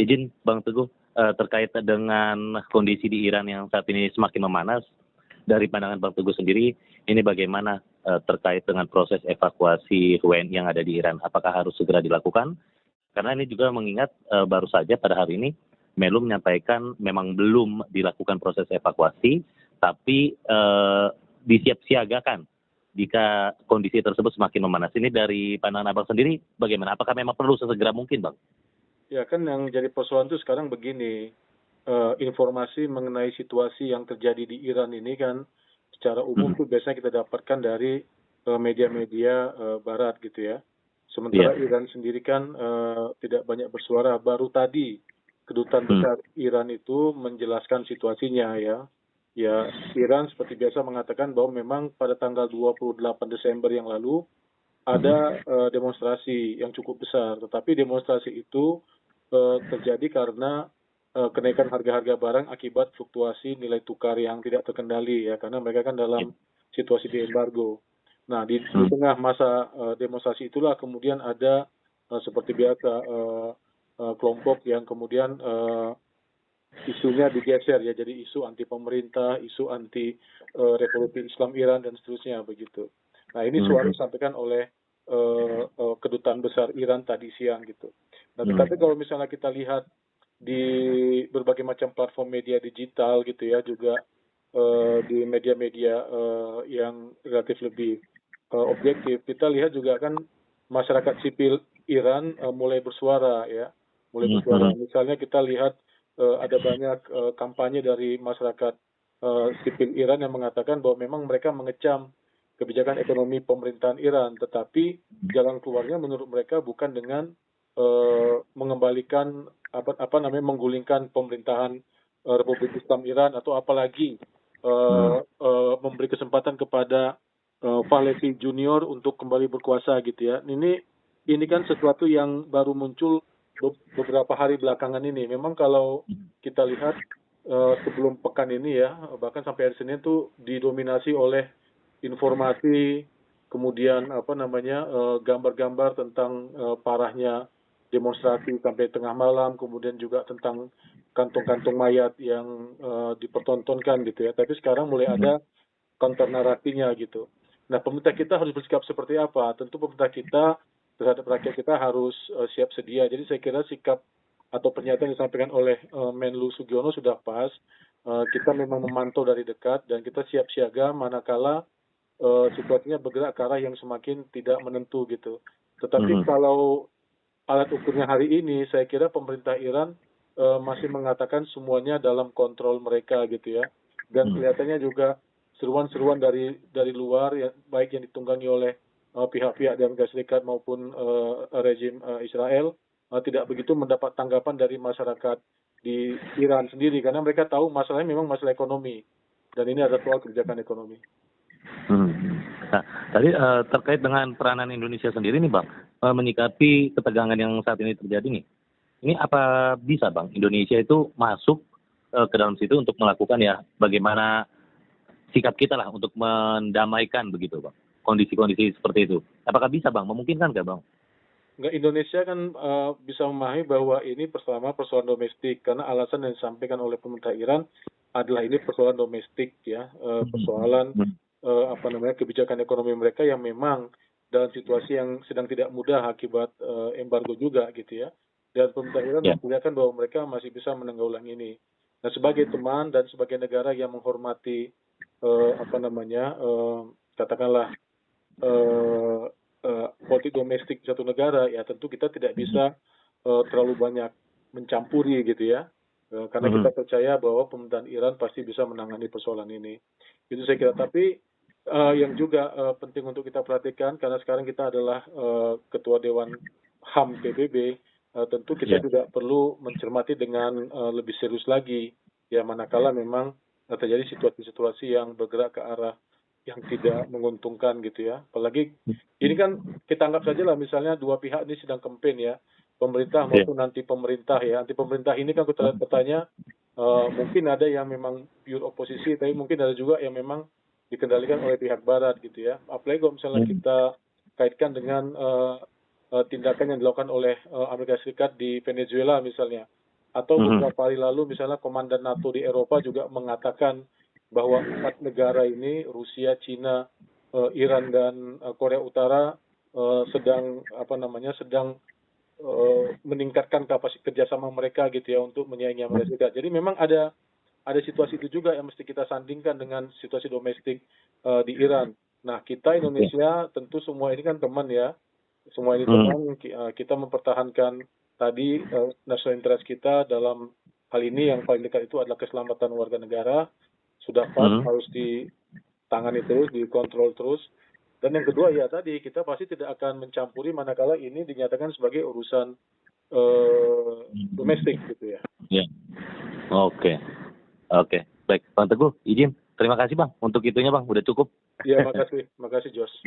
Izin Bang Teguh, terkait dengan kondisi di Iran yang saat ini semakin memanas, dari pandangan Bang Teguh sendiri, ini bagaimana terkait dengan proses evakuasi WNI yang ada di Iran? Apakah harus segera dilakukan? Karena ini juga mengingat baru saja pada hari ini Menlu menyampaikan memang belum dilakukan proses evakuasi, tapi disiapsiagakan jika kondisi tersebut semakin memanas. Ini dari pandangan Abang sendiri bagaimana? Apakah memang perlu sesegera mungkin, Bang? Ya kan yang jadi persoalan itu sekarang begini, informasi mengenai situasi yang terjadi di Iran ini kan secara umum tuh biasanya kita dapatkan dari media-media barat gitu ya. Sementara Iran sendiri kan tidak banyak bersuara. Baru tadi kedutaan besar Iran itu menjelaskan situasinya ya. Ya, Iran seperti biasa mengatakan bahwa memang pada tanggal 28 Desember yang lalu ada demonstrasi yang cukup besar, tetapi demonstrasi itu terjadi karena kenaikan harga-harga barang akibat fluktuasi nilai tukar yang tidak terkendali ya, karena mereka kan dalam situasi di embargo. Nah, di tengah masa demonstrasi itulah kemudian ada seperti biasa kelompok yang kemudian isunya digeser ya, jadi isu anti pemerintah, isu anti Republik Islam Iran dan seterusnya begitu. Nah, ini suara disampaikan oleh kedutaan besar Iran tadi siang gitu. Nah, tetapi kalau misalnya kita lihat di berbagai macam platform media digital gitu ya, juga di media-media yang relatif lebih objektif, kita lihat juga kan masyarakat sipil Iran mulai bersuara ya, mulai bersuara. Misalnya kita lihat ada banyak kampanye dari masyarakat sipil Iran yang mengatakan bahwa memang mereka mengecam kebijakan ekonomi pemerintahan Iran, tetapi jalan keluarnya menurut mereka bukan dengan mengembalikan menggulingkan pemerintahan Republik Islam Iran atau apalagi memberi kesempatan kepada Pahlavi Junior untuk kembali berkuasa gitu ya. Ini kan sesuatu yang baru muncul beberapa hari belakangan ini. Memang kalau kita lihat sebelum pekan ini ya, bahkan sampai hari Senin itu didominasi oleh informasi, kemudian gambar-gambar tentang parahnya demonstrasi sampai tengah malam, kemudian juga tentang kantong-kantong mayat yang dipertontonkan gitu ya. Tapi sekarang mulai ada counter narasinya gitu. Nah, pemerintah kita harus bersikap seperti apa? Tentu pemerintah kita terhadap rakyat kita harus siap sedia. Jadi saya kira sikap atau pernyataan yang disampaikan oleh Menlu Sugiono sudah pas. Kita memang memantau dari dekat dan kita siap siaga manakala situasinya bergerak ke arah yang semakin tidak menentu gitu. Tetapi kalau alat ukurnya hari ini, saya kira pemerintah Iran masih mengatakan semuanya dalam kontrol mereka gitu ya. Dan kelihatannya juga seruan-seruan dari luar, ya, baik yang ditunggangi oleh pihak-pihak di Amerika Serikat maupun rezim Israel, tidak begitu mendapat tanggapan dari masyarakat di Iran sendiri, karena mereka tahu masalahnya memang masalah ekonomi. Dan ini ada soal kebijakan ekonomi. Nah, tadi terkait dengan peranan Indonesia sendiri nih Bang, menyikapi ketegangan yang saat ini terjadi nih. Ini apa bisa Bang, Indonesia itu masuk ke dalam situ untuk melakukan ya bagaimana sikap kita lah untuk mendamaikan begitu Bang, kondisi-kondisi seperti itu. Apakah bisa Bang, memungkinkan nggak Bang? Nggak, Indonesia kan bisa memahami bahwa ini persoalan domestik, karena alasan yang disampaikan oleh pemerintah Iran adalah ini persoalan domestik ya, persoalan kebijakan ekonomi mereka yang memang dalam situasi yang sedang tidak mudah akibat embargo juga gitu ya. Dan pemerintah Iran memperlihatkan bahwa mereka masih bisa menanggulangi ini. Nah, sebagai teman dan sebagai negara yang menghormati katakanlah politik domestik satu negara, ya tentu kita tidak bisa terlalu banyak mencampuri gitu ya. Karena kita percaya bahwa pemerintahan Iran pasti bisa menangani persoalan ini. Itu saya kira. Tapi yang juga penting untuk kita perhatikan, karena sekarang kita adalah Ketua Dewan HAM PBB, tentu kita juga perlu mencermati dengan lebih serius lagi, ya manakala memang terjadi situasi-situasi yang bergerak ke arah yang tidak menguntungkan gitu ya. Apalagi ini kan kita anggap saja lah misalnya dua pihak ini sedang campaign ya, pemerintah maupun anti pemerintah ya. Anti pemerintah ini kan kita bertanya mungkin ada yang memang pure oposisi, tapi mungkin ada juga yang memang dikendalikan oleh pihak barat gitu ya. Apalagi kalau misalnya kita kaitkan dengan tindakan yang dilakukan oleh Amerika Serikat di Venezuela misalnya. Atau beberapa hari lalu misalnya Komandan NATO di Eropa juga mengatakan bahwa 4 negara ini, Rusia, Cina, Iran, dan Korea Utara sedang meningkatkan kapasitas kerjasama mereka gitu ya untuk menyaingi Amerika Serikat. Jadi memang ada situasi itu juga yang mesti kita sandingkan dengan situasi domestik di Iran. Nah, kita Indonesia tentu semua ini kan teman ya, semua ini teman. Kita mempertahankan tadi national interest kita dalam hal ini yang paling dekat itu adalah keselamatan warga negara. Sudah harus ditangani terus, dikontrol terus. Dan yang kedua ya tadi, kita pasti tidak akan mencampuri manakala ini dinyatakan sebagai urusan domestik gitu ya. Ya. Oke. Baik, Bang Teguh, izin. Terima kasih Bang untuk itunya Bang, udah cukup. Iya, makasih Jos.